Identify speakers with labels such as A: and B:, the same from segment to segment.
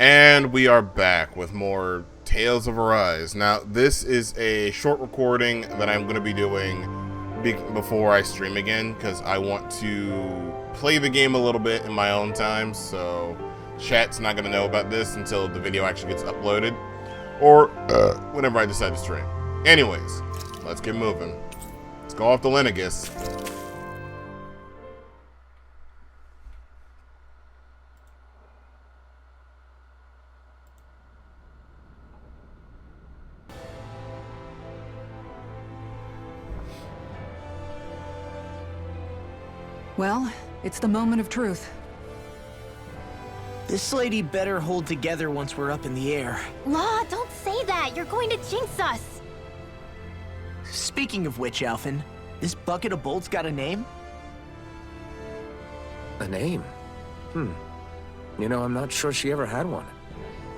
A: And we are back with more Tales of Arise. Now, this is a short recording that I'm going to be doing before I stream again, because I want to play the game a little bit in my own time, so chat's not going to know about this until the video actually gets uploaded, or whenever I decide to stream. Anyways, let's get moving. Let's go off to Lenegus.
B: Well, it's the moment of truth.
C: This lady better hold together once we're up in the air.
D: Law, don't say that! You're going to jinx us!
C: Speaking of which, Alphen, this bucket of bolts got a name?
E: A name? You know, I'm not sure she ever had one.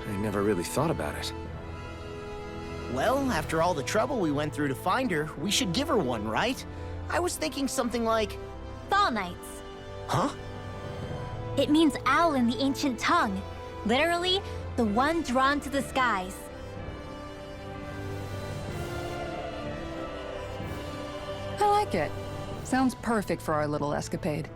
E: I never really thought about it.
C: Well, after all the trouble we went through to find her, we should give her one, right? I was thinking something like...
D: Fall Knights.
C: Huh?
D: It means owl in the ancient tongue. Literally, the one drawn to the skies.
B: I like it. Sounds perfect for our little escapade.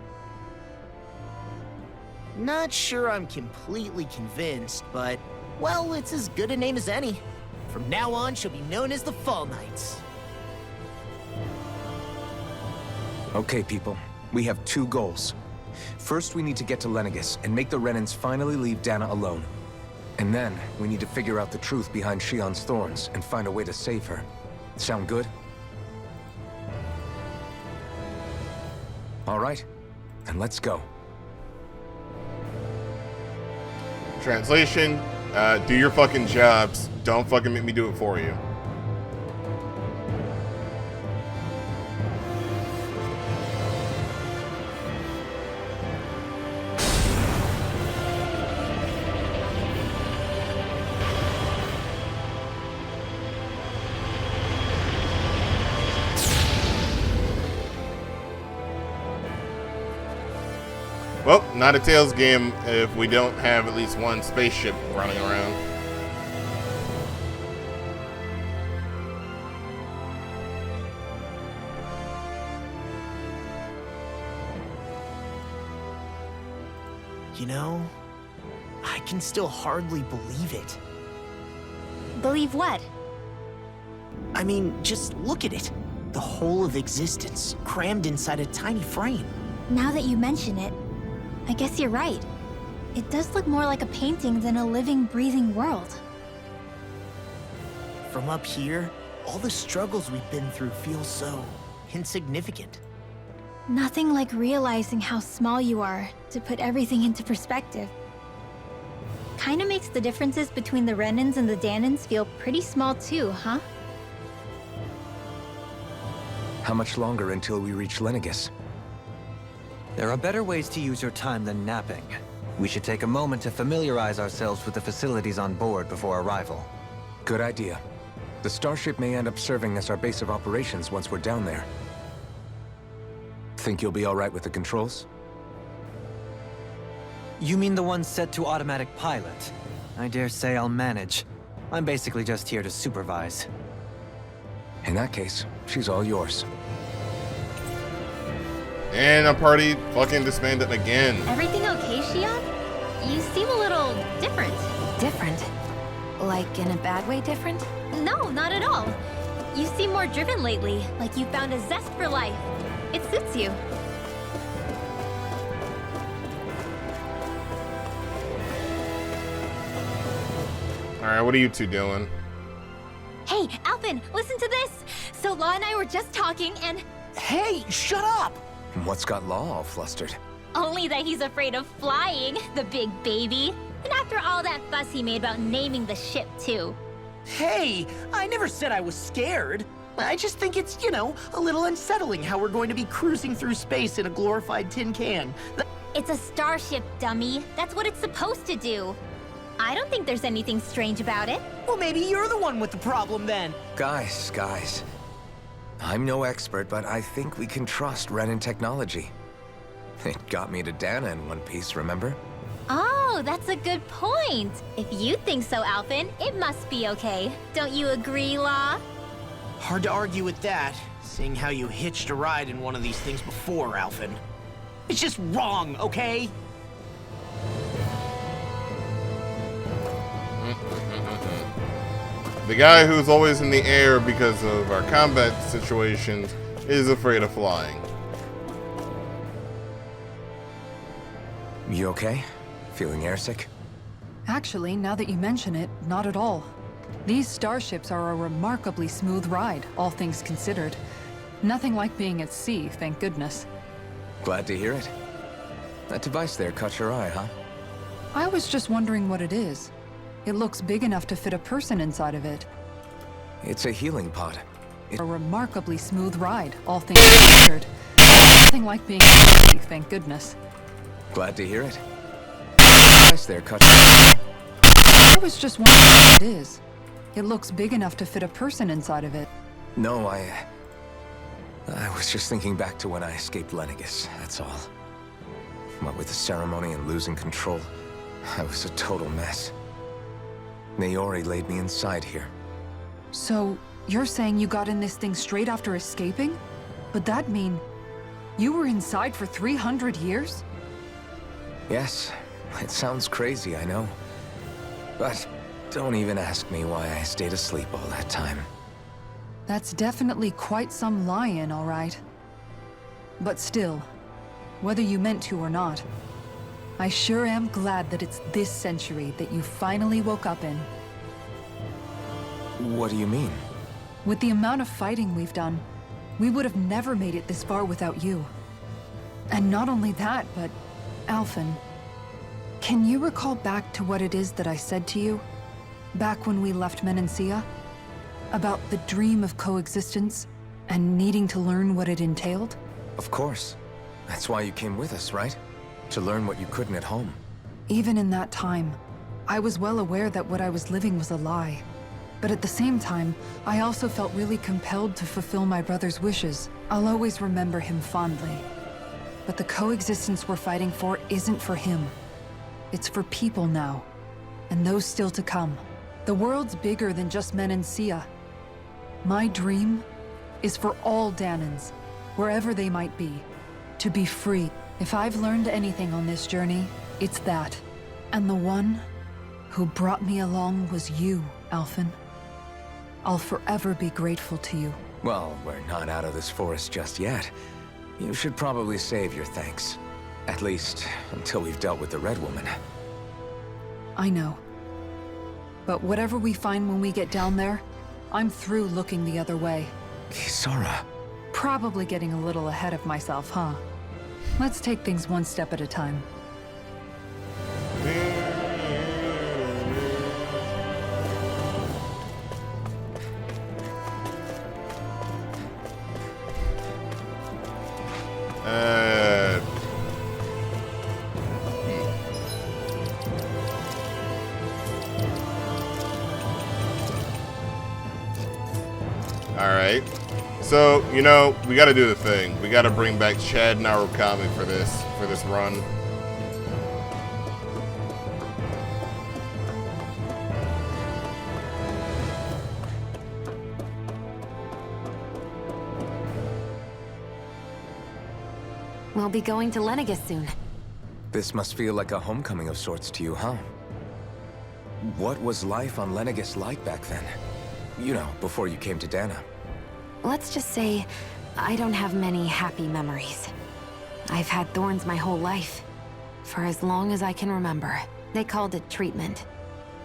C: Not sure I'm completely convinced, but... well, it's as good a name as any. From now on, she'll be known as the Fall Knights.
E: Okay, people. We have two goals. First, we need to get to Lenegus and make the Renans finally leave Dana alone. And then, we need to figure out the truth behind Shionne's thorns and find a way to save her. Sound good? All right, then let's go.
A: Translation, do your fucking jobs. Don't fucking make me do it for you. Well, not a Tales game if we don't have at least one spaceship running around.
C: You know, I can still hardly believe it.
D: Believe what?
C: I mean, just look at it. The whole of existence, crammed inside a tiny frame.
D: Now that you mention it, I guess you're right. It does look more like a painting than a living, breathing world.
C: From up here, all the struggles we've been through feel so insignificant.
D: Nothing like realizing how small you are to put everything into perspective. Kinda makes the differences between the Renans and the Danans feel pretty small too, huh?
E: How much longer until we reach Lenegus?
F: There are better ways to use your time than napping. We should take a moment to familiarize ourselves with the facilities on board before arrival.
E: Good idea. The starship may end up serving as our base of operations once we're down there. Think you'll be all right with the controls?
F: You mean the one set to automatic pilot? I dare say I'll manage. I'm basically just here to supervise.
E: In that case, she's all yours.
A: And our party fucking disbanded again.
D: Everything okay, Shionne? You seem a little different.
B: Different? Like in a bad way different?
D: No, not at all. You seem more driven lately, like you found a zest for life. It suits you.
A: Alright, what are you two doing?
D: Hey, Alphen, listen to this! So Law and I were just talking and...
C: Hey, shut up!
E: What's got Law all flustered?
D: Only that he's afraid of flying, the big baby. And after all that fuss he made about naming the ship, too.
C: Hey, I never said I was scared. I just think it's, you know, a little unsettling how we're going to be cruising through space in a glorified tin can.
D: It's a starship, dummy. That's what it's supposed to do. I don't think there's anything strange about it.
C: Well, maybe you're the one with the problem then.
E: Guys. I'm no expert, but I think we can trust Renan technology. It got me to Dana in one piece, remember?
D: Oh, that's a good point. If you think so, Alphen, it must be okay. Don't you agree, Law?
C: Hard to argue with that, seeing how you hitched a ride in one of these things before, Alphen. It's just wrong, okay?
A: The guy who's always in the air because of our combat situations is afraid of flying.
E: You okay? Feeling airsick?
B: Actually, now that you mention it, not at all. These starships are a remarkably smooth ride, all things considered. Nothing like being at sea, thank goodness.
E: Glad to hear it. That device there caught your eye, huh?
B: I was just wondering what it is. It looks big enough to fit a person inside of it.
E: It's a healing pod.
B: A remarkably smooth ride, all things considered. Nothing like being at sea, thank goodness.
E: Glad to hear it. That device there caught your eye.
B: I was just wondering what it is. It looks big enough to fit a person inside of it.
E: No, I was just thinking back to when I escaped Lenegis, that's all. What with the ceremony and losing control, I was a total mess. Naori laid me inside here.
B: So, you're saying you got in this thing straight after escaping? Would that mean you were inside for 300 years?
E: Yes, it sounds crazy, I know. But don't even ask me why I stayed asleep all that time.
B: That's definitely quite some lie-in, all right. But still, whether you meant to or not, I sure am glad that it's this century that you finally woke up in.
E: What do you mean?
B: With the amount of fighting we've done, we would have never made it this far without you. And not only that, but Alphen, can you recall back to what it is that I said to you? Back when we left Menancia? About the dream of coexistence and needing to learn what it entailed?
E: Of course. That's why you came with us, right? To learn what you couldn't at home.
B: Even in that time, I was well aware that what I was living was a lie. But at the same time, I also felt really compelled to fulfill my brother's wishes. I'll always remember him fondly. But the coexistence we're fighting for isn't for him. It's for people now, and those still to come. The world's bigger than just Menancia. My dream is for all Danans, wherever they might be, to be free. If I've learned anything on this journey, it's that. And the one who brought me along was you, Alphen. I'll forever be grateful to you.
E: Well, we're not out of this forest just yet. You should probably save your thanks. At least, until we've dealt with the Red Woman.
B: I know. But whatever we find when we get down there, I'm through looking the other way.
E: Kisara.
B: Probably getting a little ahead of myself, huh? Let's take things one step at a time.
A: Alright. So, you know, we gotta do the thing. We gotta bring back Chad Narukami for this run.
G: We'll be going to Lenegis soon.
E: This must feel like a homecoming of sorts to you, huh? What was life on Lenegis like back then? You know, before you came to Dana.
G: Let's just say, I don't have many happy memories. I've had thorns my whole life. For as long as I can remember. They called it treatment.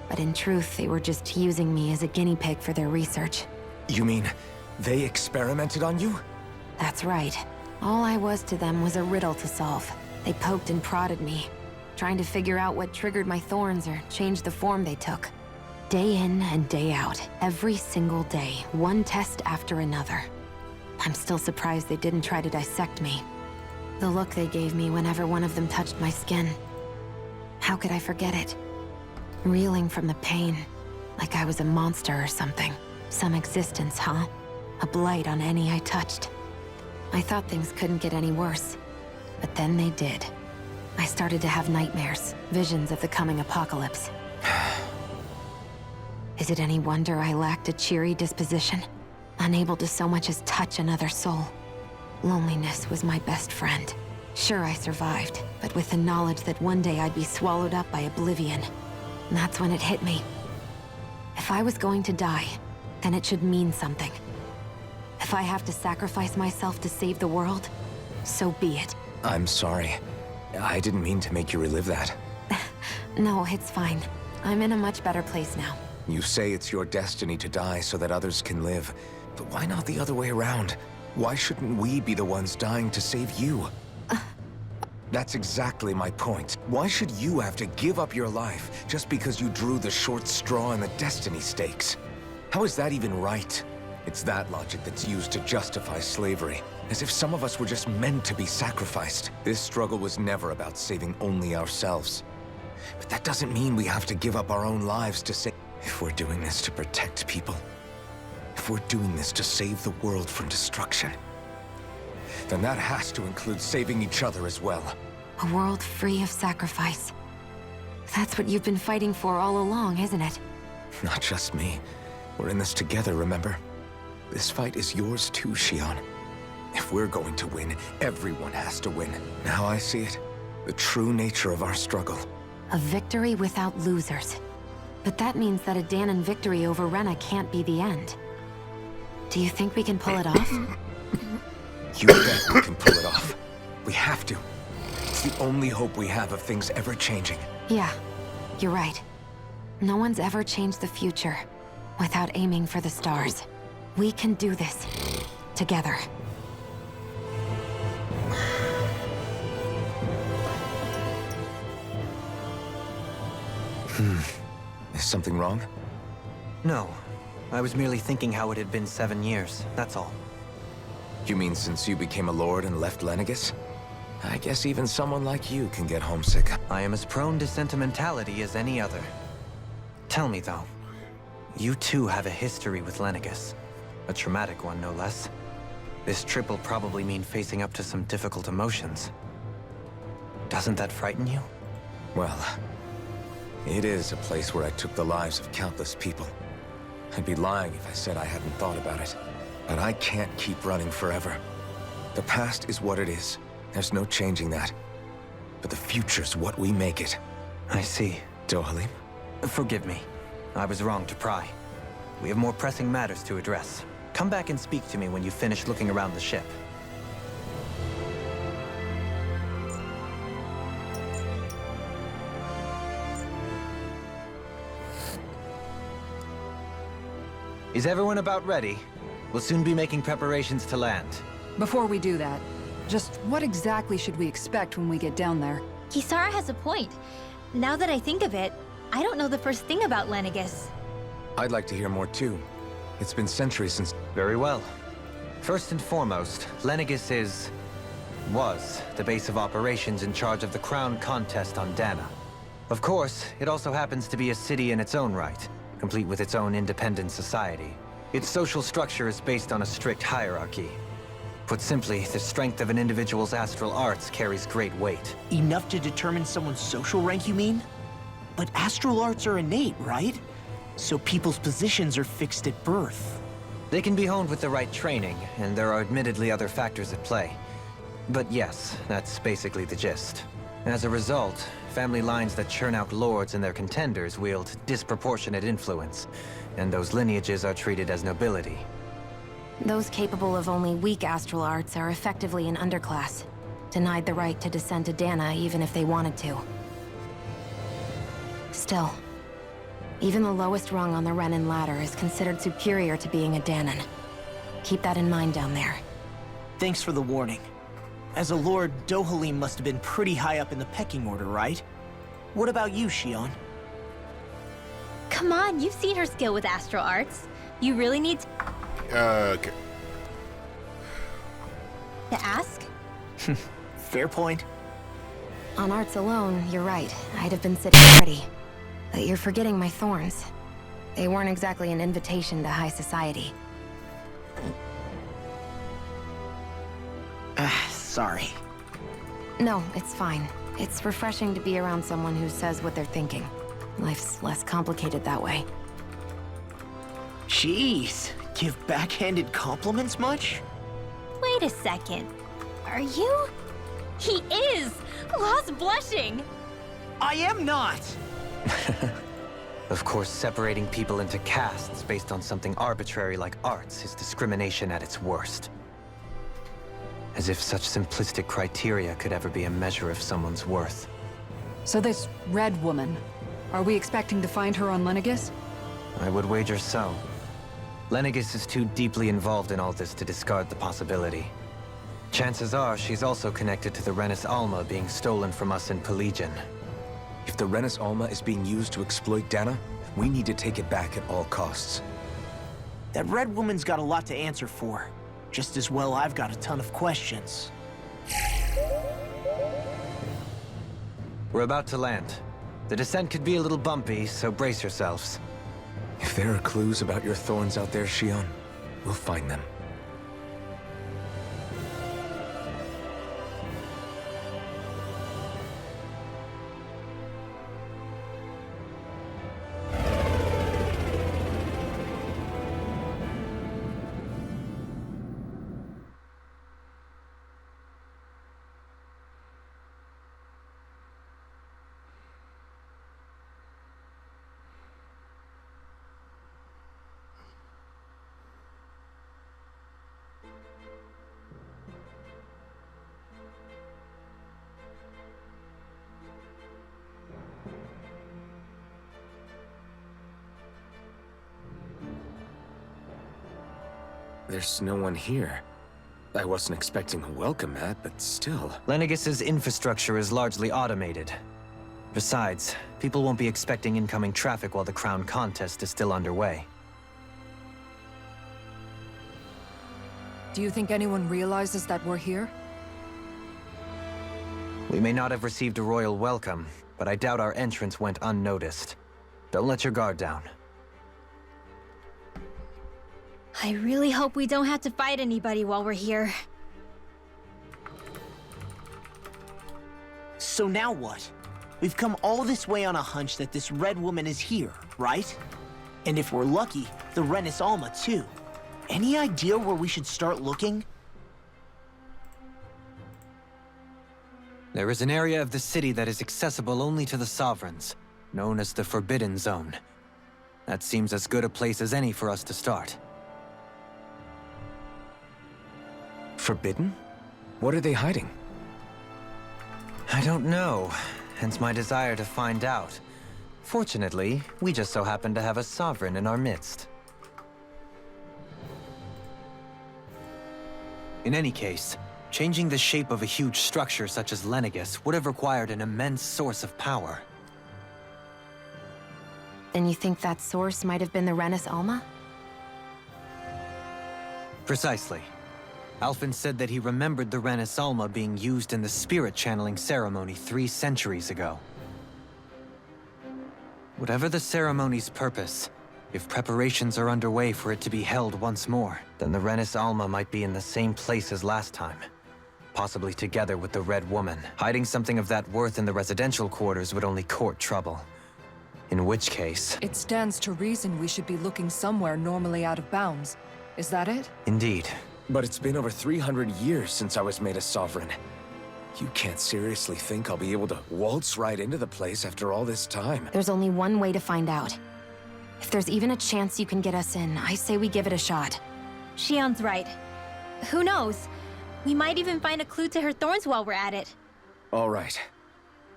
G: But in truth, they were just using me as a guinea pig for their research.
E: You mean, they experimented on you?
G: That's right. All I was to them was a riddle to solve. They poked and prodded me, trying to figure out what triggered my thorns or changed the form they took. Day in and day out, every single day, one test after another. I'm still surprised they didn't try to dissect me. The look they gave me whenever one of them touched my skin. How could I forget it? Reeling from the pain, like I was a monster or something. Some existence, huh? A blight on any I touched. I thought things couldn't get any worse, but then they did. I I started to have nightmares, visions of the coming apocalypse. Is it any wonder I lacked a cheery disposition? Unable to so much as touch another soul. Loneliness was my best friend. Sure, I survived, but with the knowledge that one day I'd be swallowed up by oblivion. And that's when it hit me. If I was going to die, then it should mean something. If I have to sacrifice myself to save the world, so be it.
E: I'm sorry. I didn't mean to make you relive that.
G: No, it's fine. I'm in a much better place now.
E: You say it's your destiny to die so that others can live. But why not the other way around? Why shouldn't we be the ones dying to save you? That's exactly my point. Why should you have to give up your life just because you drew the short straw in the destiny stakes? How is that even right? It's that logic that's used to justify slavery, as if some of us were just meant to be sacrificed. This struggle was never about saving only ourselves. But that doesn't mean we have to give up our own lives to save. If we're doing this to protect people, if we're doing this to save the world from destruction, then that has to include saving each other as well.
G: A world free of sacrifice. That's what you've been fighting for all along, isn't it?
E: Not just me. We're in this together, remember? This fight is yours too, Xion. If we're going to win, everyone has to win. Now I see it. The true nature of our struggle.
G: A victory without losers. But that means that a Danon victory over Rena can't be the end. Do you think we can pull it off?
E: You bet we can pull it off. We have to. It's the only hope we have of things ever changing.
G: Yeah, you're right. No one's ever changed the future without aiming for the stars. We can do this. Together.
E: Is something wrong?
F: No. I was merely thinking how it had been 7 years, that's all.
E: You mean since you became a lord and left Lenegis? I guess even someone like you can get homesick.
F: I am as prone to sentimentality as any other. Tell me, though. You too have a history with Lenegis. A traumatic one, no less. This trip will probably mean facing up to some difficult emotions. Doesn't that frighten you?
E: Well, it is a place where I took the lives of countless people. I'd be lying if I said I hadn't thought about it. But I can't keep running forever. The past is what it is. There's no changing that. But the future's what we make it.
F: I see.
E: Dohalim?
F: Forgive me. I was wrong to pry. We have more pressing matters to address. Come back and speak to me when you finish looking around the ship. Is everyone about ready? We'll soon be making preparations to land.
B: Before we do that, just what exactly should we expect when we get down there?
D: Kisara has a point. Now that I think of it, I don't know the first thing about Lenegis.
E: I'd like to hear more too. It's been centuries since...
F: Very well. First and foremost, Lenegis was the base of operations in charge of the crown contest on Dana. Of course, it also happens to be a city in its own right, complete with its own independent society. Its social structure is based on a strict hierarchy. Put simply, the strength of an individual's astral arts carries great weight.
C: Enough to determine someone's social rank, you mean? But astral arts are innate, right? So people's positions are fixed at birth.
F: They can be honed with the right training, and there are admittedly other factors at play. But yes, that's basically the gist. As a result, family lines that churn out lords and their contenders wield disproportionate influence, and those lineages are treated as nobility.
G: Those capable of only weak astral arts are effectively an underclass, denied the right to descend to Dana even if they wanted to. Still, even the lowest rung on the Renan ladder is considered superior to being a Danon. Keep that in mind down there.
C: Thanks for the warning. As a lord, Dohalim must have been pretty high up in the pecking order, right? What about you, Xion?
D: Come on, you've seen her skill with astral arts. You really need
A: Okay.
D: to ask?
C: Fair point.
G: On arts alone, you're right. I'd have been sitting pretty. But you're forgetting my thorns. They weren't exactly an invitation to high society.
C: Sorry.
G: No, it's fine. It's refreshing to be around someone who says what they're thinking. Life's less complicated that way.
C: Jeez, give backhanded compliments much?
D: Wait a second. Are you? He is! Law's blushing!
C: I am not!
F: Of course, separating people into castes based on something arbitrary like arts is discrimination at its worst. As if such simplistic criteria could ever be a measure of someone's worth.
B: So this Red Woman, are we expecting to find her on Lenegis?
F: I would wager so. Lenegis is too deeply involved in all this to discard the possibility. Chances are she's also connected to the Renis Alma being stolen from us in Pelegion.
E: If the Renis Alma is being used to exploit Dana, we need to take it back at all costs.
C: That Red Woman's got a lot to answer for. Just as well I've got a ton of questions.
F: We're about to land. The descent could be a little bumpy, so brace yourselves.
E: If there are clues about your thorns out there, Shion, we'll find them. There's no one here. I wasn't expecting a welcome mat, but still.
F: Lenegis's infrastructure is largely automated. Besides, people won't be expecting incoming traffic while the crown contest is still underway.
B: Do you think anyone realizes that we're here?
F: We may not have received a royal welcome, but I doubt our entrance went unnoticed. Don't let your guard down.
D: I really hope we don't have to fight anybody while we're here.
C: So now what? We've come all this way on a hunch that this Red Woman is here, right? And if we're lucky, the Renis Alma too. Any idea where we should start looking?
F: There is an area of the city that is accessible only to the Sovereigns, known as the Forbidden Zone. That seems as good a place as any for us to start.
E: Forbidden? What are they hiding?
F: I don't know, hence my desire to find out. Fortunately, we just so happen to have a Sovereign in our midst. In any case, changing the shape of a huge structure such as Lenegis would have required an immense source of power.
G: Then you think that source might have been the Renis Alma?
F: Precisely. Alphen said that he remembered the Renis Alma being used in the spirit channeling ceremony 3 centuries ago. Whatever the ceremony's purpose, if preparations are underway for it to be held once more, then the Renis Alma might be in the same place as last time. Possibly together with the Red Woman. Hiding something of that worth in the residential quarters would only court trouble. In which case...
B: It stands to reason we should be looking somewhere normally out of bounds. Is that it?
F: Indeed.
E: But it's been over 300 years since I was made a Sovereign. You can't seriously think I'll be able to waltz right into the place after all this time.
G: There's only one way to find out. If there's even a chance you can get us in, I say we give it a shot.
D: Shion's right. Who knows? We might even find a clue to her thorns while we're at it.
E: All right.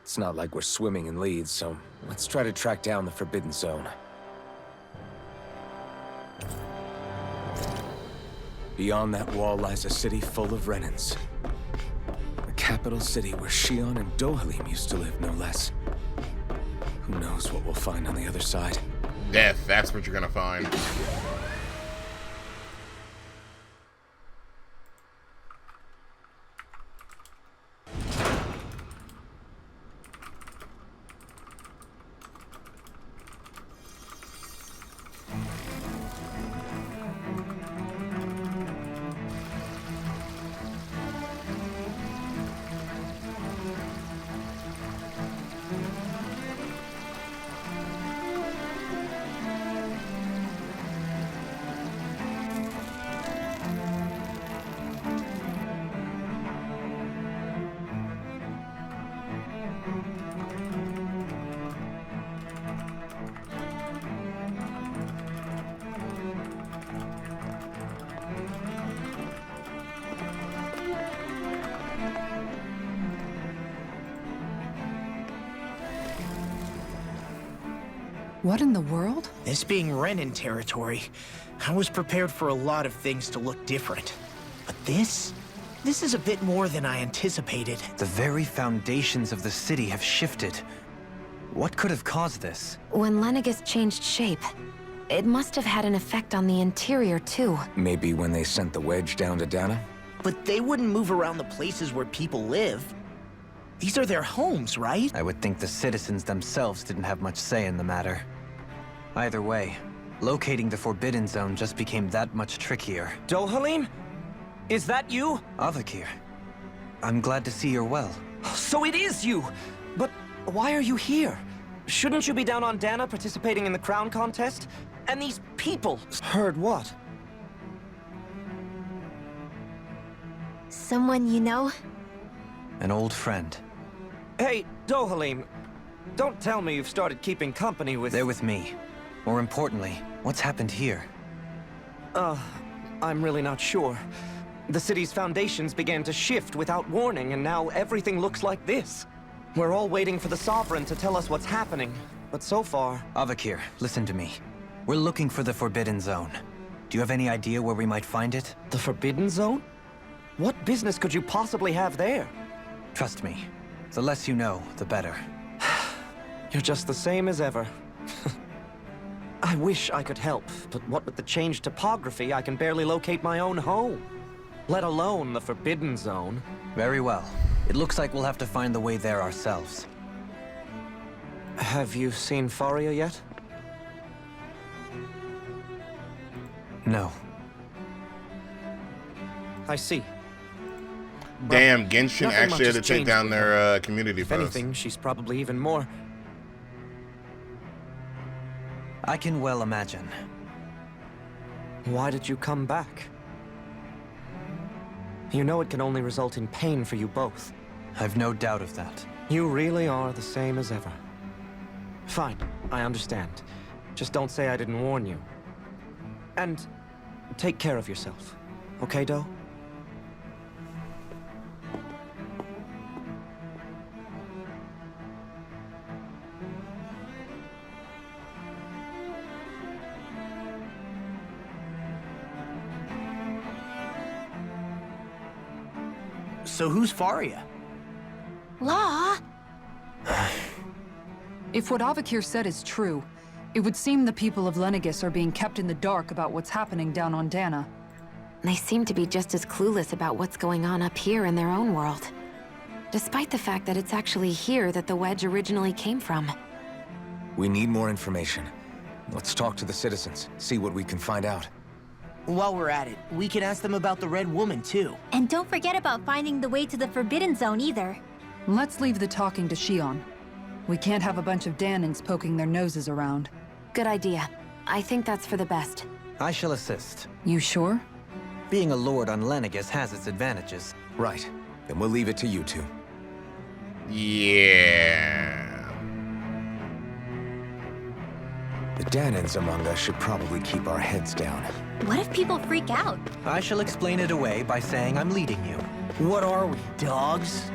E: It's not like we're swimming in leads, so let's try to track down the Forbidden Zone. Beyond that wall lies a city full of Renins. The capital city where Shion and Dohalim used to live, no less. Who knows what we'll find on the other side?
A: Death, that's what you're gonna find.
B: What in the world?
C: This being Renin territory, I was prepared for a lot of things to look different. But this is a bit more than I anticipated.
F: The very foundations of the city have shifted. What could have caused this?
G: When Lenegis changed shape, it must have had an effect on the interior, too.
E: Maybe when they sent the wedge down to Dana?
C: But they wouldn't move around the places where people live. These are their homes, right?
F: I would think the citizens themselves didn't have much say in the matter. Either way, locating the Forbidden Zone just became that much trickier.
H: Dohalim? Is that you?
F: Avakir, I'm glad to see you're well.
H: So it is you! But why are you here? Shouldn't you be down on Dana participating in the crown contest? And these people heard what?
D: Someone you know?
F: An old friend.
H: Hey, Dohalim, don't tell me you've started keeping company with...
F: They're with me. More importantly, what's happened here?
H: I'm really not sure. The city's foundations began to shift without warning, and now everything looks like this. We're all waiting for the Sovereign to tell us what's happening, but so far...
F: Avakir, listen to me. We're looking for the Forbidden Zone. Do you have any idea where we might find it?
H: The Forbidden Zone? What business could you possibly have there?
F: Trust me. The less you know, the better.
H: You're just the same as ever. I wish I could help, but what with the changed topography, I can barely locate my own home. Let alone the Forbidden Zone.
F: Very well. It looks like we'll have to find the way there ourselves.
H: Have you seen Faria yet?
F: No.
H: I see.
A: Damn, Genshin
H: nothing
A: actually
H: much
A: had to
H: has
A: take
H: changed
A: down
H: with
A: their community
H: If
A: post.
H: anything, she's probably even more...
F: I can well imagine.
H: Why did you come back? You know it can only result in pain for you both.
F: I've no doubt of that.
H: You really are the same as ever. Fine, I understand. Just don't say I didn't warn you. And take care of yourself. Okay, Do?
C: So who's Faria?
D: Law?
B: If what Avakir said is true, it would seem the people of Lenegis are being kept in the dark about what's happening down on Dana.
G: They seem to be just as clueless about what's going on up here in their own world. Despite the fact that it's actually here that the wedge originally came from.
E: We need more information. Let's talk to the citizens, see what we can find out.
C: While we're at it, we can ask them about the Red Woman, too.
D: And don't forget about finding the way to the Forbidden Zone either.
B: Let's leave the talking to Shion. We can't have a bunch of Danins poking their noses around.
G: Good idea. I think that's for the best.
F: I shall assist.
B: You sure?
F: Being a lord on Lenegis has its advantages.
E: Right. Then we'll leave it to you two.
A: Yeah.
E: The Danins among us should probably keep our heads down.
D: What if people freak out?
F: I shall explain it away by saying I'm leading you.
C: What are we, dogs?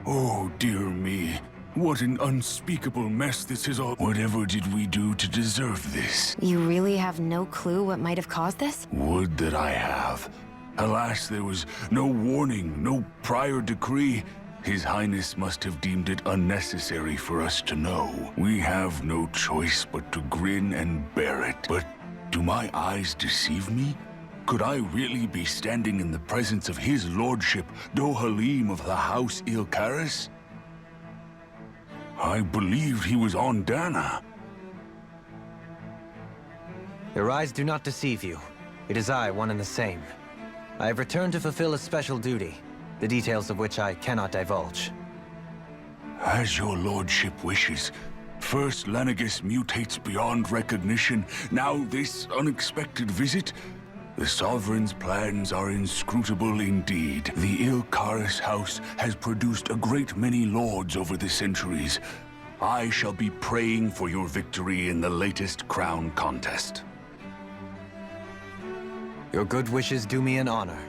I: Oh, dear me. What an unspeakable mess this is all. Whatever did we do to deserve this?
G: You really have no clue what might have caused this?
I: Would that I have. Alas, there was no warning, no prior decree. His Highness must have deemed it unnecessary for us to know. We have no choice but to grin and bear it. But do my eyes deceive me? Could I really be standing in the presence of his lordship, Dohalim of the House Ilkaris? I believed he was on Dana.
F: Your eyes do not deceive you. It is I, one and the same. I have returned to fulfill a special duty, the details of which I cannot divulge.
I: As your lordship wishes. First Lenegis mutates beyond recognition, now this unexpected visit. The Sovereign's plans are inscrutable indeed. The Ilkaris house has produced a great many lords over the centuries. I shall be praying for your victory in the latest crown contest.
F: Your good wishes do me an honor.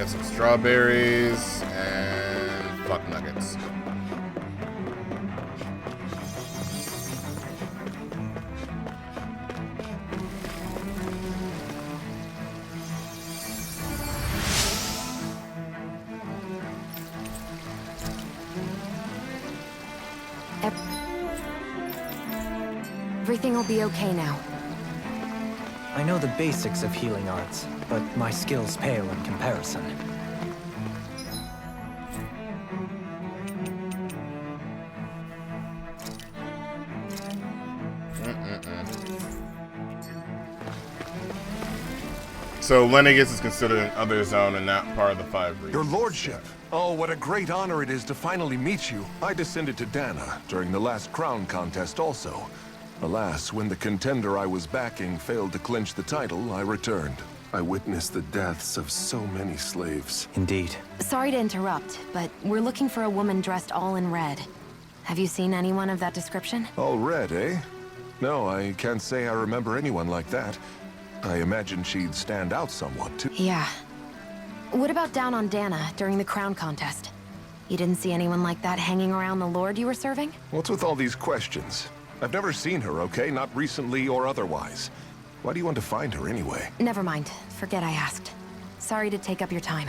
A: Got some strawberries and fuck nuggets.
G: Everything will be okay now.
F: I know the basics of healing arts, but my skills pale in comparison.
A: So Lenegis is considered an other zone and not part of the 5 regions.
J: Your lordship! Oh, what a great honor it is to finally meet you. I descended to Dana during the last crown contest also. Alas, when the contender I was backing failed to clinch the title, I returned. I witnessed the deaths of so many slaves.
F: Indeed.
G: Sorry to interrupt, but we're looking for a woman dressed all in red. Have you seen anyone of that description?
J: All red, eh? No, I can't say I remember anyone like that. I imagine she'd stand out somewhat, too.
G: Yeah. What about down on Dana during the crown contest? You didn't see anyone like that hanging around the lord you were serving?
J: What's with all these questions? I've never seen her, okay? Not recently or otherwise. Why do you want to find her anyway?
G: Never mind. Forget I asked. Sorry to take up your time.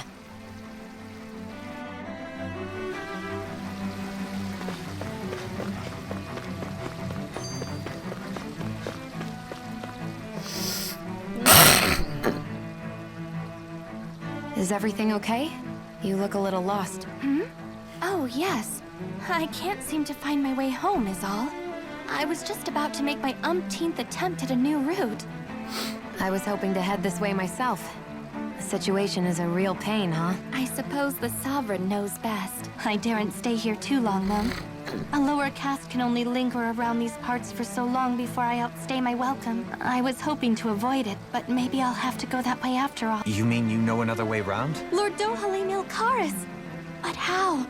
G: Is everything okay? You look a little lost.
K: Oh, yes. I can't seem to find my way home is all. I was just about to make my umpteenth attempt at a new route.
G: I was hoping to head this way myself. The situation is a real pain, huh?
K: I suppose the Sovereign knows best. I daren't stay here too long, though. A lower caste can only linger around these parts for so long before I outstay my welcome. I was hoping to avoid it, but maybe I'll have to go that way after all.
F: You mean you know another way round?
K: Lord Dohalim Ilkaris! But how?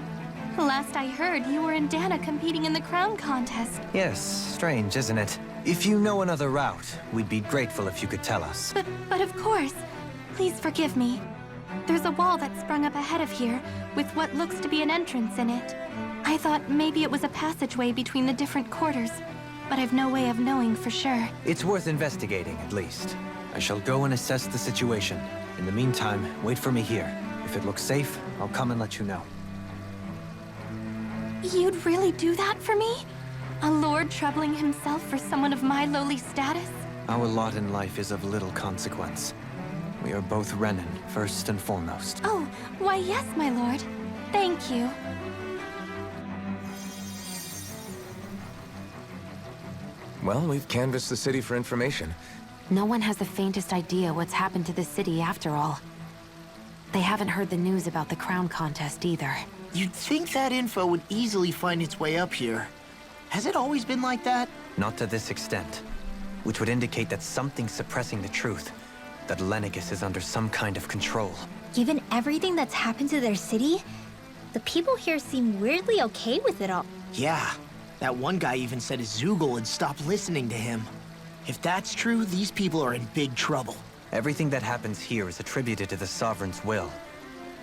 K: Last I heard, you were in Dana competing in the crown contest.
F: Yes, strange, isn't it? If you know another route, we'd be grateful if you could tell us.
K: But of course. Please forgive me. There's a wall that sprung up ahead of here, with what looks to be an entrance in it. I thought maybe it was a passageway between the different quarters, but I've no way of knowing for sure.
F: It's worth investigating, at least. I shall go and assess the situation. In the meantime, wait for me here. If it looks safe, I'll come and let you know.
K: You'd really do that for me? A lord troubling himself for someone of my lowly status?
F: Our lot in life is of little consequence. We are both Renan, first and foremost.
K: Oh, why yes, my lord. Thank you.
E: Well, we've canvassed the city for information.
G: No one has the faintest idea what's happened to the city after all. They haven't heard the news about the crown contest either.
C: You'd think that info would easily find its way up here. Has it always been like that?
F: Not to this extent. Which would indicate that something's suppressing the truth. That Lenegis is under some kind of control.
D: Given everything that's happened to their city, the people here seem weirdly okay with it all.
C: Yeah. That one guy even said Zoogle had stopped listening to him. If that's true, these people are in big trouble.
F: Everything that happens here is attributed to the Sovereign's will.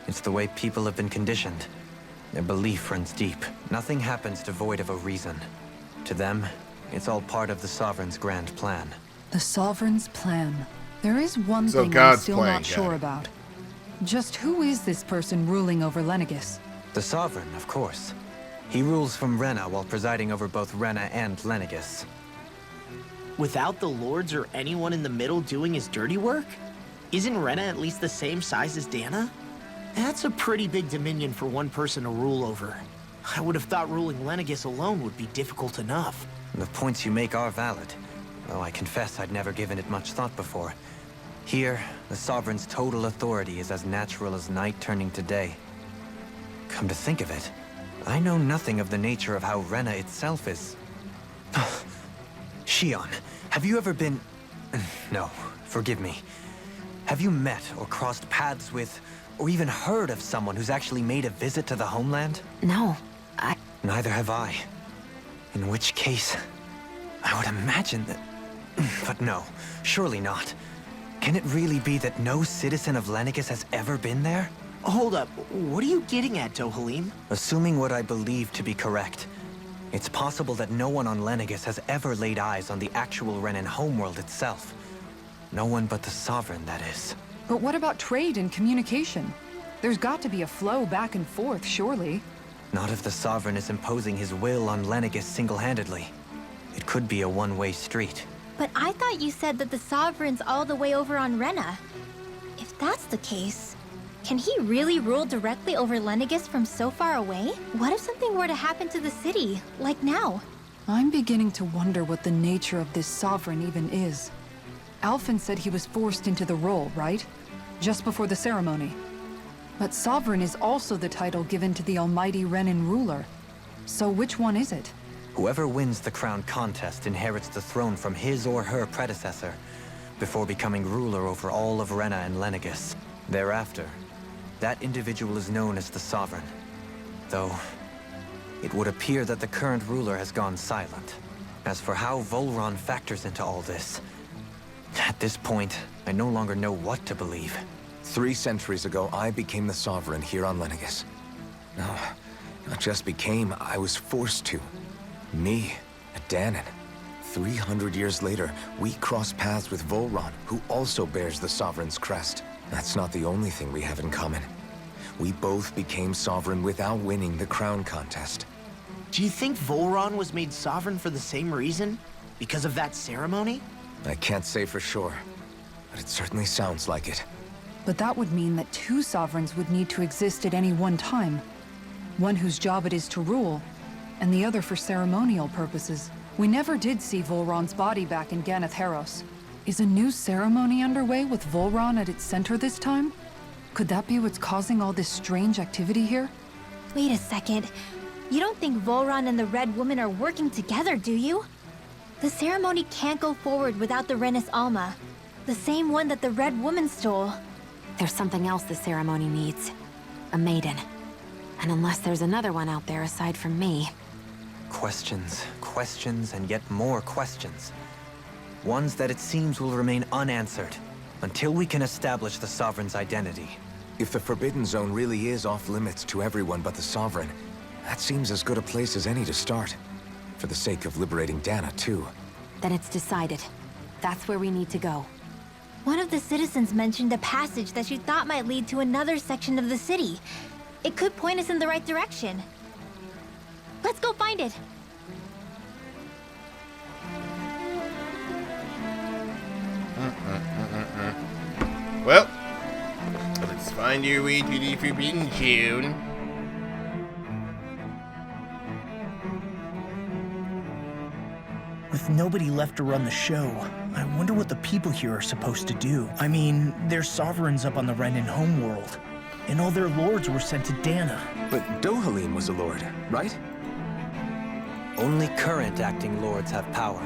F: It's the way people have been conditioned. Their belief runs deep. Nothing happens devoid of a reason. To them, it's all part of the Sovereign's grand plan.
B: The Sovereign's plan. There is one
A: So
B: thing I'm
A: God's
B: still
A: plan,
B: not sure
A: got it.
B: about. Just who is this person ruling over Lenegis?
F: The Sovereign, of course. He rules from Rena while presiding over both Rena and Lenegis.
C: Without the lords or anyone in the middle doing his dirty work? Isn't Rena at least the same size as Dana? That's a pretty big dominion for one person to rule over. I would have thought ruling Lenegis alone would be difficult enough.
F: The points you make are valid, though I confess I'd never given it much thought before. Here, the Sovereign's total authority is as natural as night turning to day. Come to think of it, I know nothing of the nature of how Rena itself is. Shion, have you ever been... No, forgive me. Have you met or crossed paths with, or even heard of someone who's actually made a visit to the homeland?
G: No,
F: Neither have I. In which case, I would imagine that... But no, surely not. Can it really be that no citizen of Lenegis has ever been there?
C: Hold up, what are you getting at, Dohalim?
F: Assuming what I believe to be correct, it's possible that no one on Lenegis has ever laid eyes on the actual Renan homeworld itself. No one but the Sovereign, that is.
B: But what about trade and communication? There's got to be a flow back and forth, surely.
F: Not if the Sovereign is imposing his will on Lenegis single-handedly. It could be a one-way street.
D: But I thought you said that the Sovereign's all the way over on Rena. If that's the case, can he really rule directly over Lenegis from so far away? What if something were to happen to the city, like now?
B: I'm beginning to wonder what the nature of this Sovereign even is. Alphen said he was forced into the role, right? Just before the ceremony. But Sovereign is also the title given to the almighty Renan ruler. So which one is it?
F: Whoever wins the crown contest inherits the throne from his or her predecessor, before becoming ruler over all of Rena and Lenegis. Thereafter, that individual is known as the Sovereign. Though, it would appear that the current ruler has gone silent. As for how Volron factors into all this, at this point, I no longer know what to believe.
E: 3 centuries ago, I became the Sovereign here on Lenegis. No, not just became, I was forced to. Me, a Danon. 300 years later, we cross paths with Volron, who also bears the Sovereign's crest. That's not the only thing we have in common. We both became Sovereign without winning the crown contest.
C: Do you think Volron was made sovereign for the same reason? Because of that ceremony?
E: I can't say for sure, but it certainly sounds like it.
B: But that would mean that 2 sovereigns would need to exist at any one time. One whose job it is to rule, and the other for ceremonial purposes. We never did see Volron's body back in Ganath Haros. Is a new ceremony underway with Volron at its center this time? Could that be what's causing all this strange activity here?
D: Wait a second. You don't think Volron and the Red Woman are working together, do you? The ceremony can't go forward without the Renis Alma. The same one that the Red Woman stole.
G: There's something else the ceremony needs. A maiden. And unless there's another one out there aside from me...
F: Questions, questions, and yet more questions. Ones that it seems will remain unanswered, until we can establish the Sovereign's identity.
E: If the Forbidden Zone really is off-limits to everyone but the Sovereign, that seems as good a place as any to start. For the sake of liberating Dana, too.
G: Then it's decided. That's where we need to go.
D: One of the citizens mentioned a passage that she thought might lead to another section of the city. It could point us in the right direction. Let's go find it!
A: Well, let's find your way to the Forbidden Zone.
L: With nobody left to run the show, I wonder what the people here are supposed to do. I mean, there's sovereigns up on the Renan homeworld, and all their lords were sent to Dana.
E: But Dohalim was a lord, right?
F: Only current acting lords have power.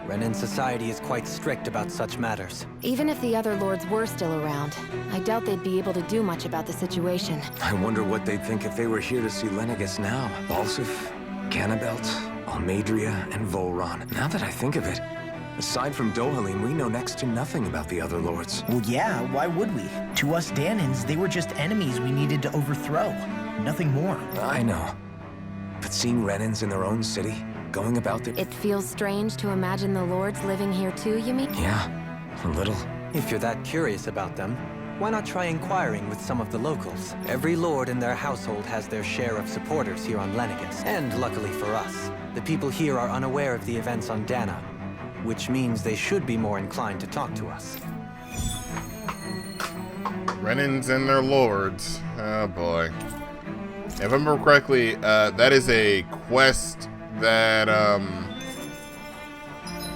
F: Renan society is quite strict about such matters.
G: Even if the other lords were still around, I doubt they'd be able to do much about the situation.
E: I wonder what they'd think if they were here to see Lenegis now. Balsif, Cannabelt, Almadria, and Volron. Now that I think of it, aside from Dohalim, we know next to nothing about the other lords.
L: Well, yeah, why would we? To us Danans, they were just enemies we needed to overthrow. Nothing more.
E: I know. But seeing Renans in their own city, going about their...
G: It feels strange to imagine the lords living here too, you mean?
E: Yeah, a little.
F: If you're that curious about them, why not try inquiring with some of the locals? Every lord in their household has their share of supporters here on Lenegis. And luckily for us, the people here are unaware of the events on Dana, which means they should be more inclined to talk to us.
A: Renans and their lords. Oh boy. If I remember correctly, that is a quest that, I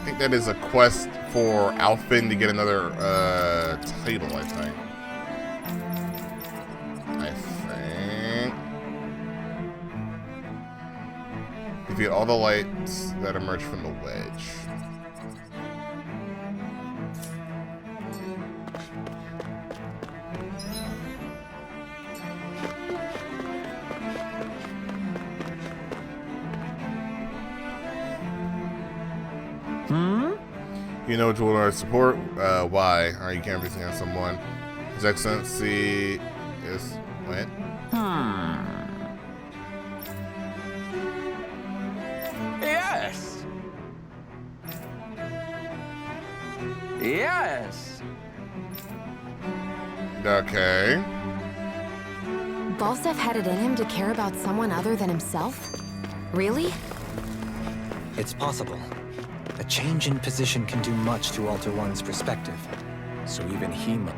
A: think that is a quest for Alphen to get another, title, I think. Defeat all the lights that emerge from the wedge. You know which one I support? Why are you canvassing on someone? His Excellency is What?
E: Yes! Yes!
A: Okay.
G: Balsef had it in him to care about someone other than himself? Really?
E: It's possible. A change in position can do much to alter one's perspective. So even he must...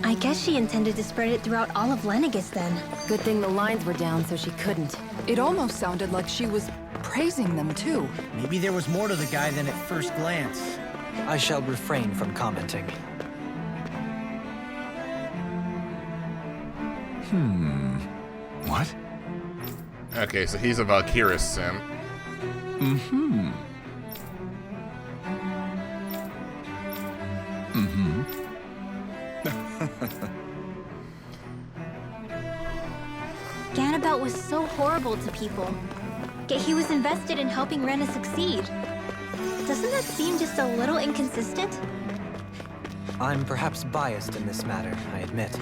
D: I guess she intended to spread it throughout all of Lenegis then.
G: Good thing the lines were down so she couldn't.
B: It almost sounded like she was praising them too.
L: Maybe there was more to the guy than at first glance.
E: I shall refrain from commenting.
I: What?
A: Okay, so he's a Valkyris sim.
I: Mm-hmm. Mm-hmm.
D: Ganabelt was so horrible to people. Yet he was invested in helping Rena succeed. Doesn't that seem just a little inconsistent?
E: I'm perhaps biased in this matter, I admit.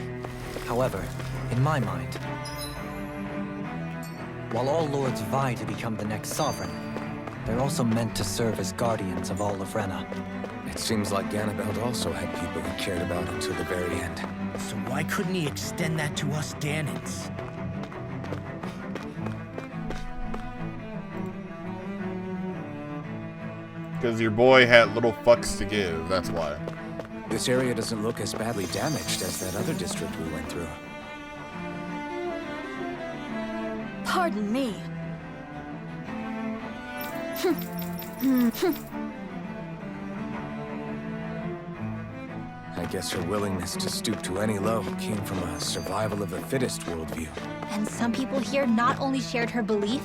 E: However, in my mind, while all lords vie to become the next sovereign, they're also meant to serve as guardians of all of Rena.
M: It seems like Ganabelt also had people he cared about until the very end.
L: So why couldn't he extend that to us Danans?
A: Because your boy had little fucks to give, that's why.
M: This area doesn't look as badly damaged as that other district we went through.
K: Pardon me.
M: I guess her willingness to stoop to any low came from a survival of the fittest worldview.
D: And some people here not only shared her belief,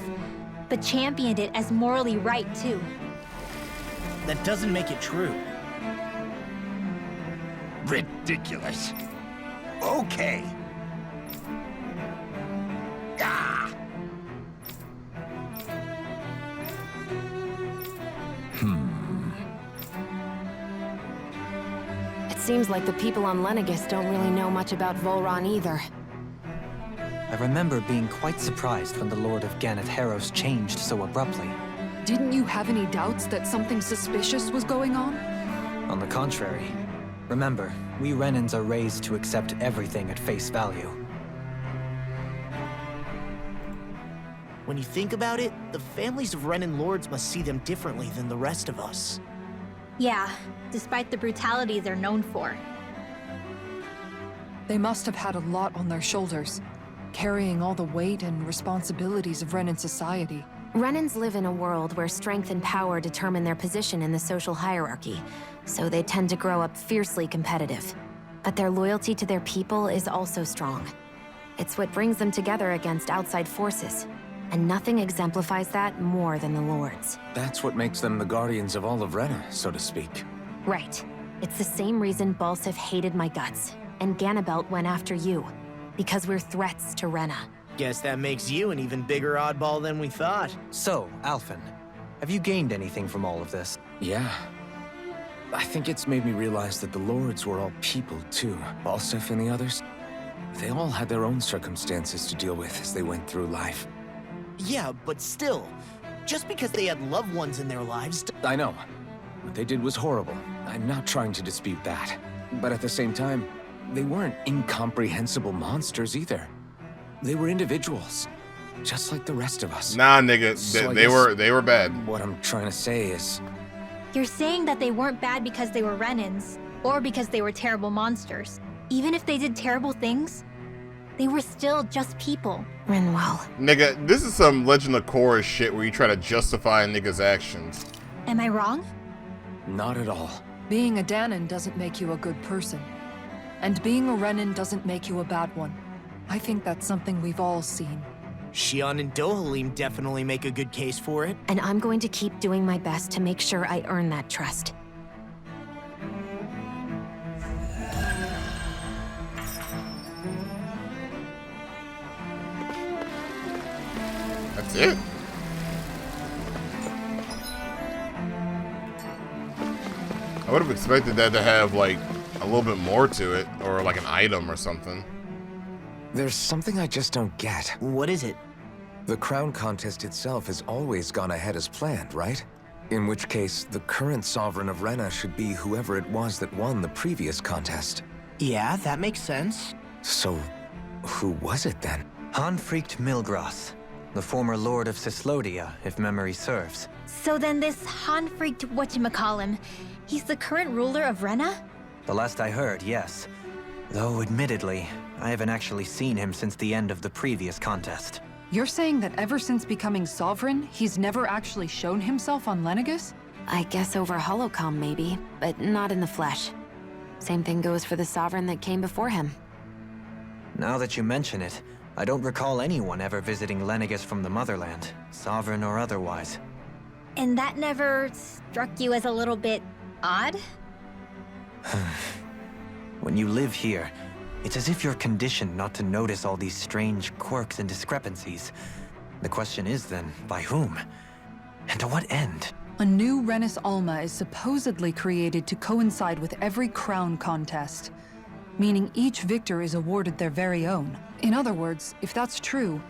D: but championed it as morally right too.
L: That doesn't make it true.
N: Ridiculous. Okay. Ah!
G: It seems like the people on Lenegis don't really know much about Volron either.
E: I remember being quite surprised when the Lord of Ganath Haros changed so abruptly.
B: Didn't you have any doubts that something suspicious was going on?
E: On the contrary. Remember, we Renans are raised to accept everything at face value.
C: When you think about it, the families of Renan lords must see them differently than the rest of us.
D: Yeah, despite the brutality they're known for.
B: They must have had a lot on their shoulders, carrying all the weight and responsibilities of Renan society.
G: Renans live in a world where strength and power determine their position in the social hierarchy, so they tend to grow up fiercely competitive. But their loyalty to their people is also strong. It's what brings them together against outside forces, and nothing exemplifies that more than the Lords.
M: That's what makes them the guardians of all of Rena, so to speak.
G: Right. It's the same reason Balsef hated my guts, and Ganabelt went after you, because we're threats to Rena.
C: Guess that makes you an even bigger oddball than we thought.
E: So, Alphen, have you gained anything from all of this?
M: Yeah. I think it's made me realize that the Lords were all people, too. Balsef and the others. They all had their own circumstances to deal with as they went through life.
C: Yeah, but still, just because they had loved ones in their lives...
M: I know. What they did was horrible. I'm not trying to dispute that. But at the same time, they weren't incomprehensible monsters either. They were individuals, just like the rest of us.
A: Nah, nigga,
M: So
A: they were bad.
M: What I'm trying to say is...
D: You're saying that they weren't bad because they were Renans, or because they were terrible monsters. Even if they did terrible things, they were still just people.
G: Rinwell.
A: Nigga, this is some Legend of Korra shit where you try to justify a nigga's actions.
D: Am I wrong?
E: Not at all.
B: Being a Danon doesn't make you a good person. And being a Renan doesn't make you a bad one. I think that's something we've all seen.
C: Shion and Dohalim definitely make a good case for it.
G: And I'm going to keep doing my best to make sure I earn that trust.
A: That's it. I would have expected that to have, like, a little bit more to it, or like an item or something.
E: There's something I just don't get.
C: What is it?
E: The crown contest itself has always gone ahead as planned, right? In which case, the current sovereign of Rena should be whoever it was that won the previous contest.
C: Yeah, that makes sense.
E: So, who was it then?
F: Hanfricht Milgras, the former lord of Cislodia, if memory serves.
D: So then this Hanfricht whatchamacallem, he's the current ruler of Rena?
F: The last I heard, yes. Though, admittedly, I haven't actually seen him since the end of the previous contest.
B: You're saying that ever since becoming sovereign, he's never actually shown himself on Lenegus?
G: I guess over holocom maybe, but not in the flesh. Same thing goes for the sovereign that came before him.
F: Now that you mention it, I don't recall anyone ever visiting Lenegus from the motherland, sovereign or otherwise.
D: And that never struck you as a little bit odd?
F: When you live here, it's as if you're conditioned not to notice all these strange quirks and discrepancies. The question is then, by whom? And to what end?
B: A new Renis Alma is supposedly created to coincide with every crown contest, meaning each victor is awarded their very own. In other words, if that's true,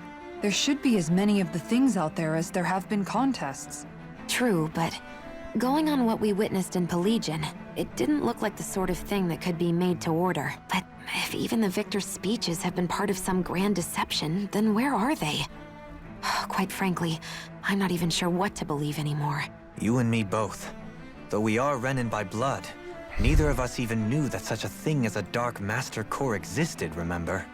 B: there should be as many of the things out there as there have been contests.
G: True, but going on what we witnessed in Pelagian, it didn't look like the sort of thing that could be made to order. But if even the victor's speeches have been part of some grand deception, then where are they? Quite frankly, I'm not even sure what to believe anymore.
F: You and me both. Though we are Renan by blood, neither of us even knew that such a thing as a Dark Master Core existed, remember?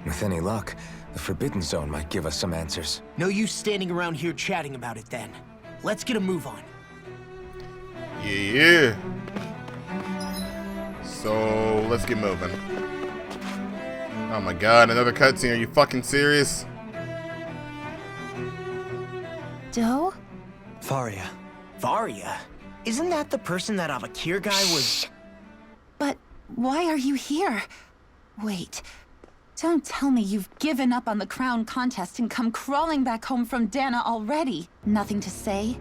E: With any luck, the Forbidden Zone might give us some answers.
C: No use standing around here chatting about it then. Let's get a move on.
A: Yeah. So, let's get moving. Oh my god, another cutscene. Are you fucking serious?
K: Doe?
F: Faria.
C: Varia? Isn't that the person that Avakir guy was...
O: But why are you here? Wait. Don't tell me you've given up on the crown contest and come crawling back home from Dana already. Nothing to say?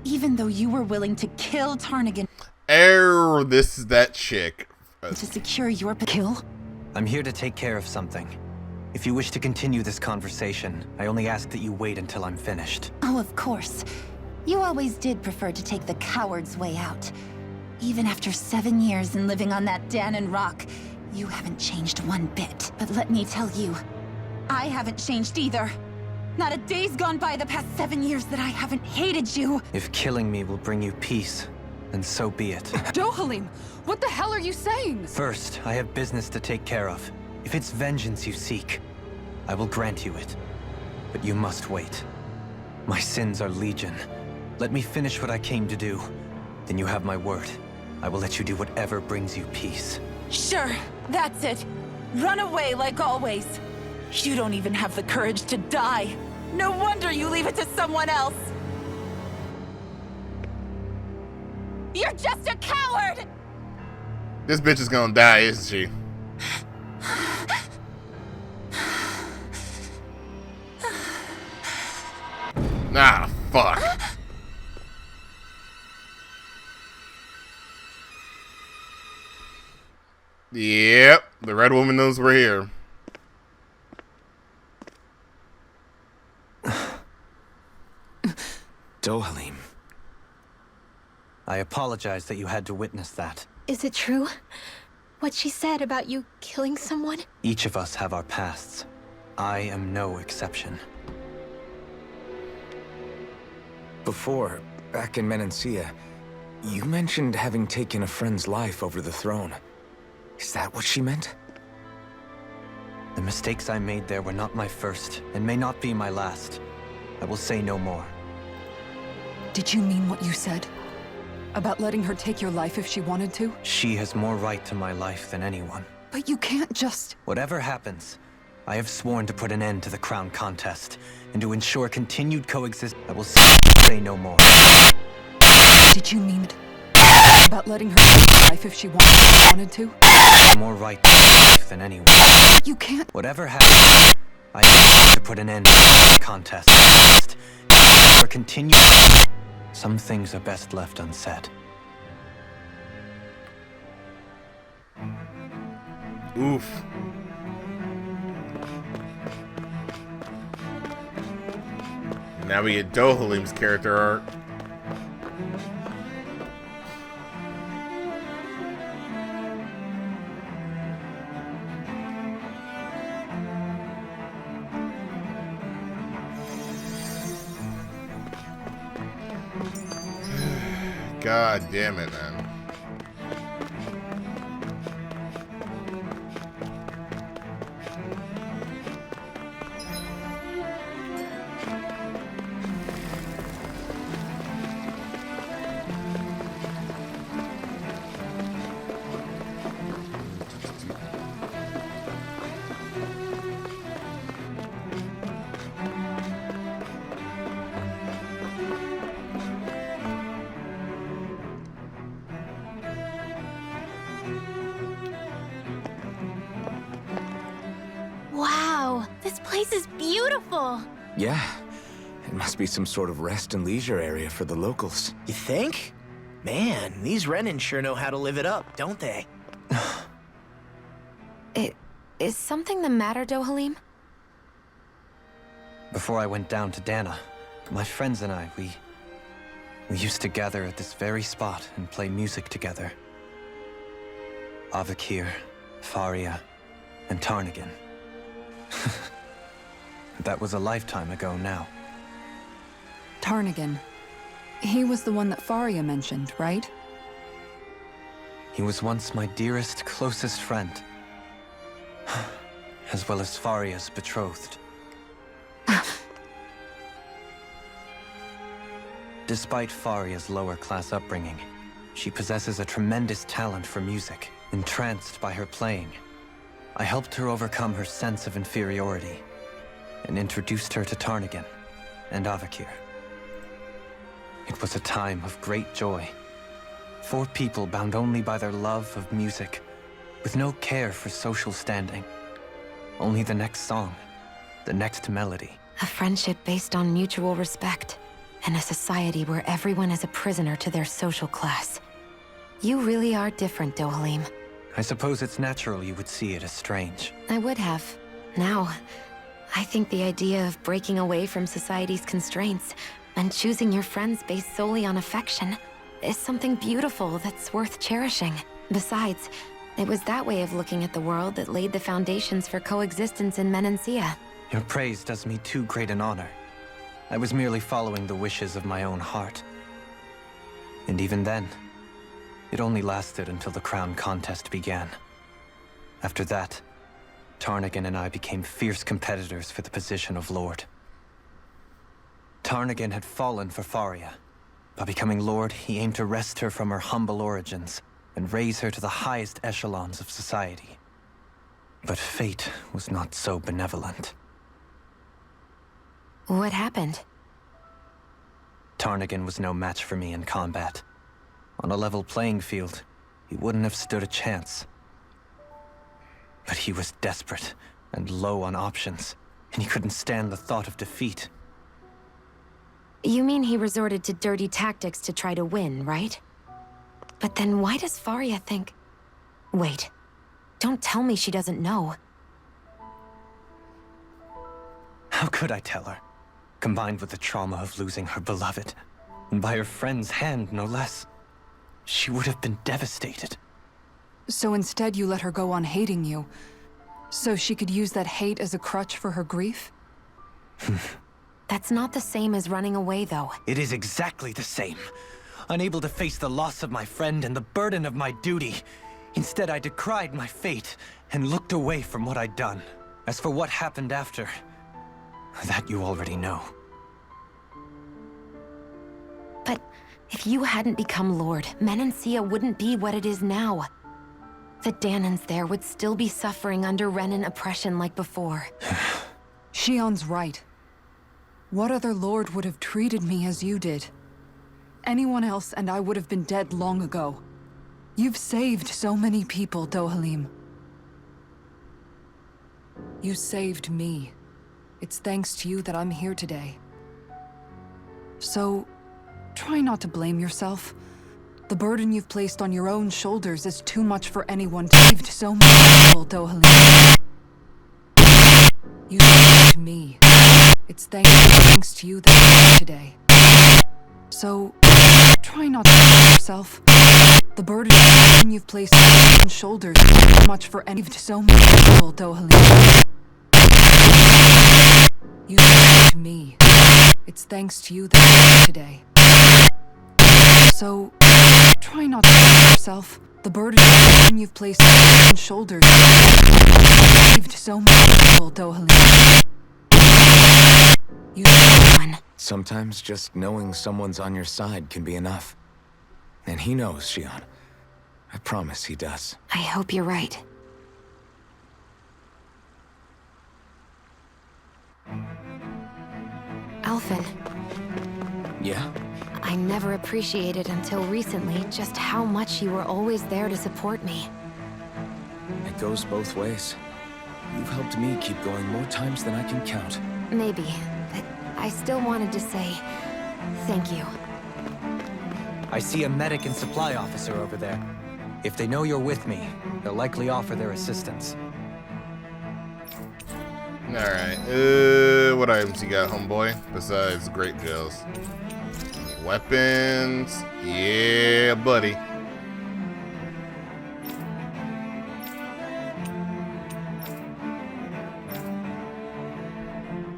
O: Even though you were willing to kill Tarnigan...
A: This is that chick.
O: ...to secure your kill?
F: I'm here to take care of something. If you wish to continue this conversation, I only ask that you wait until I'm finished.
O: Oh, of course. You always did prefer to take the coward's way out. Even after 7 years and living on that Danon rock, you haven't changed one bit. But let me tell you, I haven't changed either. Not a day's gone by the past 7 years that I haven't hated you.
F: If killing me will bring you peace, then so be it.
B: Dohalim, what the hell are you saying?
F: First, I have business to take care of. If it's vengeance you seek, I will grant you it. But you must wait. My sins are legion. Let me finish what I came to do. Then you have my word. I will let you do whatever brings you peace.
O: Sure, that's it. Run away like always. You don't even have the courage to die. No wonder you leave it to someone else. You're just a coward!
A: This bitch is gonna die, isn't she? Nah, fuck. Yep, the red woman knows we're here.
E: Dohalim.
F: I apologize that you had to witness that.
D: Is it true? What she said about you killing someone?
F: Each of us have our pasts. I am no exception.
E: Before, back in Menancia, you mentioned having taken a friend's life over the throne. Is that what she meant?
F: The mistakes I made there were not my first, and may not be my last. I will say no more.
B: Did you mean what you said? About letting her take your life if she wanted to?
F: She has more right to my life than anyone.
B: But you can't just...
F: Whatever happens, I have sworn to put an end to the crown contest, and to ensure continued coexistence. I will say no more.
B: Did you mean it? About letting her take your life if she wanted to?
F: More right to my life than anyone.
B: You can't...
F: Whatever happens, I have sworn to put an end to the contest, and to continue. Some things are best left unsaid.
A: Oof. Now we get Dohalim's character art. God damn it, man.
D: Wow, this place is beautiful.
E: Yeah. It must be some sort of rest and leisure area for the locals.
C: You think? Man, these Renan sure know how to live it up, don't they?
G: Is something the matter, Dohalim?
F: Before I went down to Dana, my friends and I, we used to gather at this very spot and play music together. Avakir, Faria, and Tarnigan. That was a lifetime ago now.
B: Tarnigan. He was the one that Faria mentioned, right?
F: He was once my dearest, closest friend. As well as Faria's betrothed. Despite Faria's lower-class upbringing, she possesses a tremendous talent for music. Entranced by her playing, I helped her overcome her sense of inferiority and introduced her to Tarnigan and Avakir. It was a time of great joy. 4 people bound only by their love of music, with no care for social standing. Only the next song, the next melody.
G: A friendship based on mutual respect, and a society where everyone is a prisoner to their social class. You really are different, Dohalim.
F: I suppose it's natural you would see it as strange.
G: I would have. Now, I think the idea of breaking away from society's constraints and choosing your friends based solely on affection is something beautiful that's worth cherishing. Besides, it was that way of looking at the world that laid the foundations for coexistence in Menancia.
F: Your praise does me too great an honor. I was merely following the wishes of my own heart. And even then, it only lasted until the crown contest began. After that, Tarnigan and I became fierce competitors for the position of Lord. Tarnigan had fallen for Faria. By becoming Lord, he aimed to wrest her from her humble origins and raise her to the highest echelons of society. But fate was not so benevolent.
G: What happened?
F: Tarnigan was no match for me in combat. On a level playing field, he wouldn't have stood a chance. But he was desperate and low on options, and he couldn't stand the thought of defeat.
G: You mean he resorted to dirty tactics to try to win, right? But then why does Faria think... Wait, don't tell me she doesn't know.
F: How could I tell her? Combined with the trauma of losing her beloved, and by her friend's hand, no less, she would have been devastated.
B: So instead you let her go on hating you, so she could use that hate as a crutch for her grief?
G: That's not the same as running away, though.
F: It is exactly the same. Unable to face the loss of my friend and the burden of my duty, instead I decried my fate and looked away from what I'd done. As for what happened after, that you already know.
G: If you hadn't become Lord, Menancia wouldn't be what it is now. The Danans there would still be suffering under Renan oppression like before.
B: Shion's right. What other lord would have treated me as you did? Anyone else and I would have been dead long ago. You've saved so many people, Dohalim. You saved me. It's thanks to you that I'm here today. So, try not to blame yourself. The burden you've placed on your own shoulders is too much for anyone to saved so many people, Dohalim. You saved me. It's thanks to you that I'm here today. So, try not to blame yourself. The burden you've placed on your own shoulders is too much for anyone to so many people, Dohalim. You saved me. It's thanks to you that I'm here today. So, try not to blame yourself. The burden you've placed on your own shoulders saved so many people, Dohalim. You one.
E: Sometimes just knowing someone's on your side can be enough. And he knows, Shion. I promise he does.
G: I hope you're right. Alphen.
E: Yeah?
G: I never appreciated until recently just how much you were always there to support me.
E: It goes both ways. You've helped me keep going more times than I can count.
G: Maybe, but I still wanted to say thank you.
F: I see a medic and supply officer over there. If they know you're with me, they'll likely offer their assistance.
A: Alright, what items you got, homeboy? Besides great gels. Weapons. Yeah, buddy.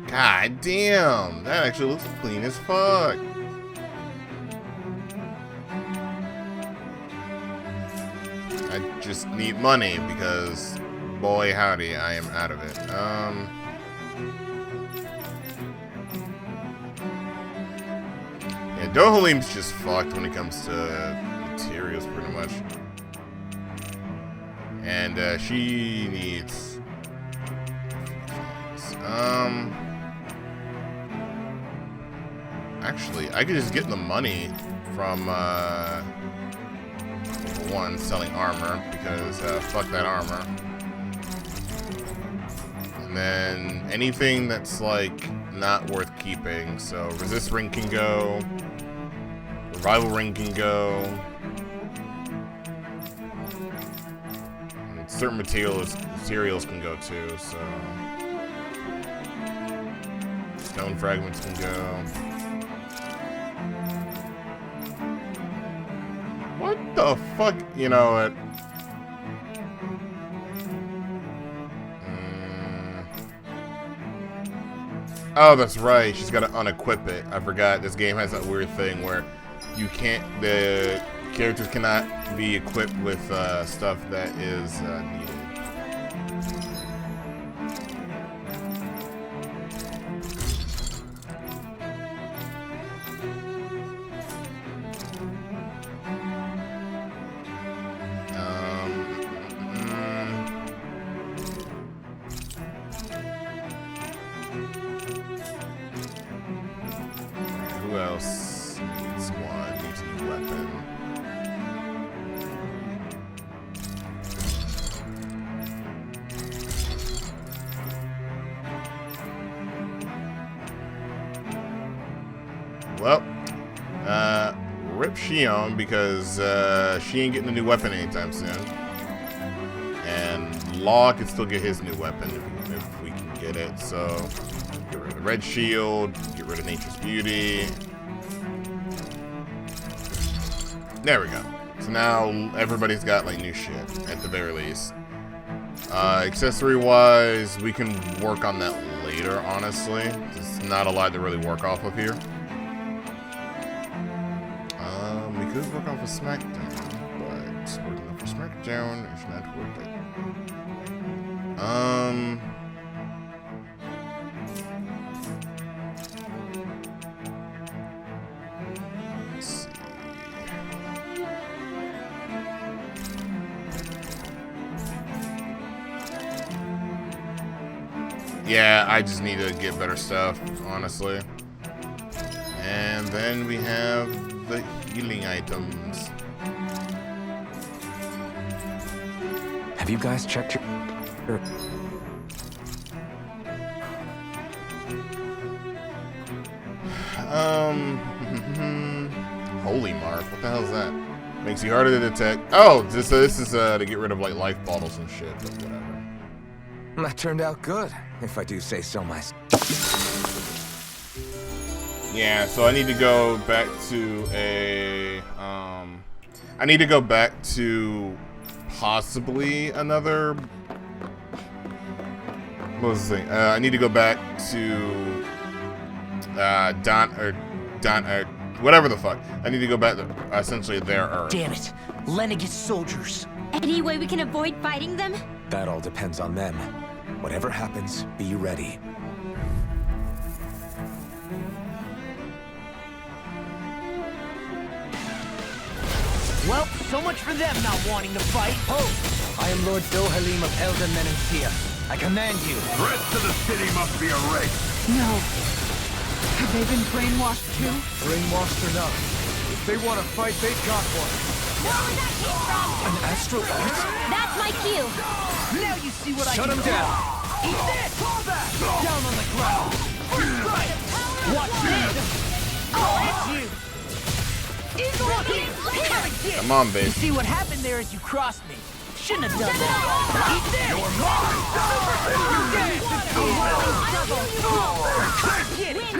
A: God damn, that actually looks clean as fuck. I just need money because, boy howdy, I am out of it. Yeah, Dohalim's just fucked when it comes to materials, pretty much. And she needs. Actually, I could just get the money from one, selling armor, because fuck that armor. And then anything that's like not worth keeping. So resist ring can go, revival ring can go, and certain materials can go too. So stone fragments can go. What the fuck? You know what? Oh, that's right. She's got to unequip it. I forgot. This game has that weird thing where you can't. The characters cannot be equipped with stuff that is needed. Who else needs one? Needs a new weapon. Well, rip Shion because she ain't getting a new weapon anytime soon. And Law can still get his new weapon if we can get it. So get rid of the red shield, get rid of Nature's Beauty. There we go. So now everybody's got like new shit at the very least. Accessory wise, we can work on that later, honestly. There's not a lot to really work off of here. We could work off of SmackDown, but working off of SmackDown is not worth it. Let's see. Yeah, I just need to get better stuff, honestly. And then we have the healing items.
E: Have you guys checked your...
A: Holy mark. What the hell is that? Makes you harder to detect. Oh, this is to get rid of like life bottles and shit, but whatever.
E: That turned out good, if I do say so myself.
A: Yeah, so I need to go back to a I need to go back to possibly another, what was the thing? I need to go back to whatever the fuck. I need to go back to essentially their Earth.
C: Damn it. Lenegis soldiers.
K: Any way we can avoid fighting them?
E: That all depends on them. Whatever happens, be ready.
C: Well, so much for them not wanting to fight.
F: Oh! I am Lord Dohalim of Elden Menencia. I command you.
N: The rest of the city must be erased.
B: No. Have they been brainwashed too?
J: Brainwashed or not, if they want to fight, they've got one.
K: Where was that came from?
E: An astral art?
K: That's my cue.
C: Now you see what
E: Shut
C: I can
E: him
C: do.
E: down.
C: Eat this! Down on the ground. First strike. Watch this. I'll hit you. Eagle up here.
A: Come on, baby.
C: You see what happened there is you crossed me. Shouldn't have done that. Eat this. You're mine. Get it.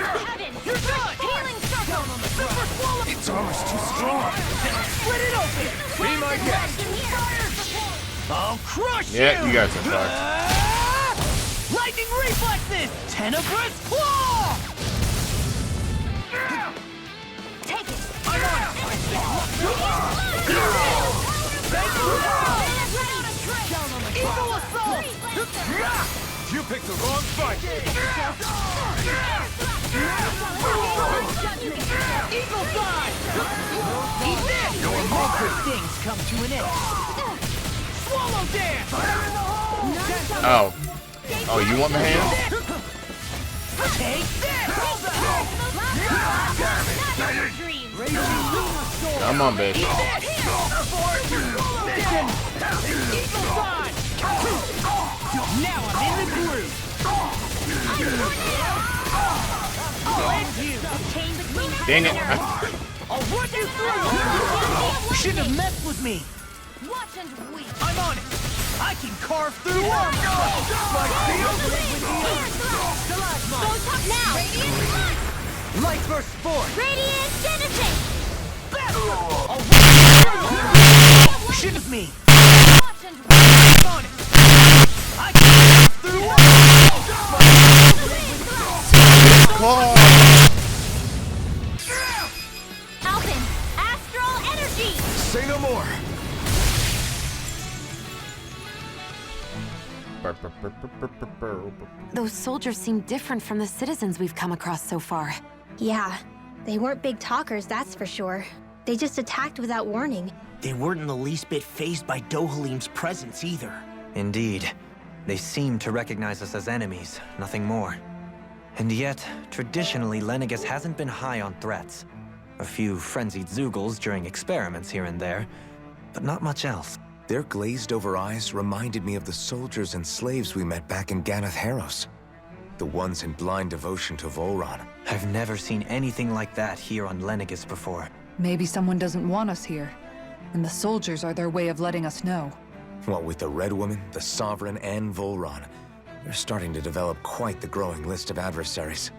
C: You're done.
K: Healing circle.
C: Super swallow.
E: Its armor's too strong.
C: Split it open.
E: Be my guest.
C: I'll crush you.
A: Yeah, you guys are fucked.
C: Lightning reflexes. Tenebrous claw.
K: Take it.
C: I'm on it. Eagle assault.
J: You picked the wrong fight.
C: Eagle side. Eat this. All good things come to an end. Swallow dance.
A: Oh. Oh, you want the hand?
C: Take this.
A: Come on, bitch.
C: Eagle side. Now I'm in the groove. I'll end you.
A: Dang it.
C: I'll run you through. Shouldn't have messed with me.
K: Watch and weep.
C: I'm on it. I can carve through armor.
K: Go top now.
F: Light burst forth!
K: Radiant Genesis.
C: Shit of me.
K: Watch and weep.
C: I'm on it. I can carve through
A: Claw.
K: Alvin, astral energy.
J: Say no more.
G: Those soldiers seem different from the citizens we've come across so far.
D: Yeah, they weren't big talkers, that's for sure. They just attacked without warning.
C: They weren't in the least bit fazed by Dohalim's presence either.
F: Indeed. They seem to recognize us as enemies, nothing more. And yet, traditionally, Lenegis hasn't been high on threats. A few frenzied Zeugles during experiments here and there, but not much else.
E: Their glazed-over eyes reminded me of the soldiers and slaves we met back in Ganath Haros. The ones in blind devotion to Volron.
F: I've never seen anything like that here on Lenegis before.
B: Maybe someone doesn't want us here, and the soldiers are their way of letting us know.
E: What with the Red Woman, the Sovereign, and Volron, they're starting to develop quite the growing list of adversaries.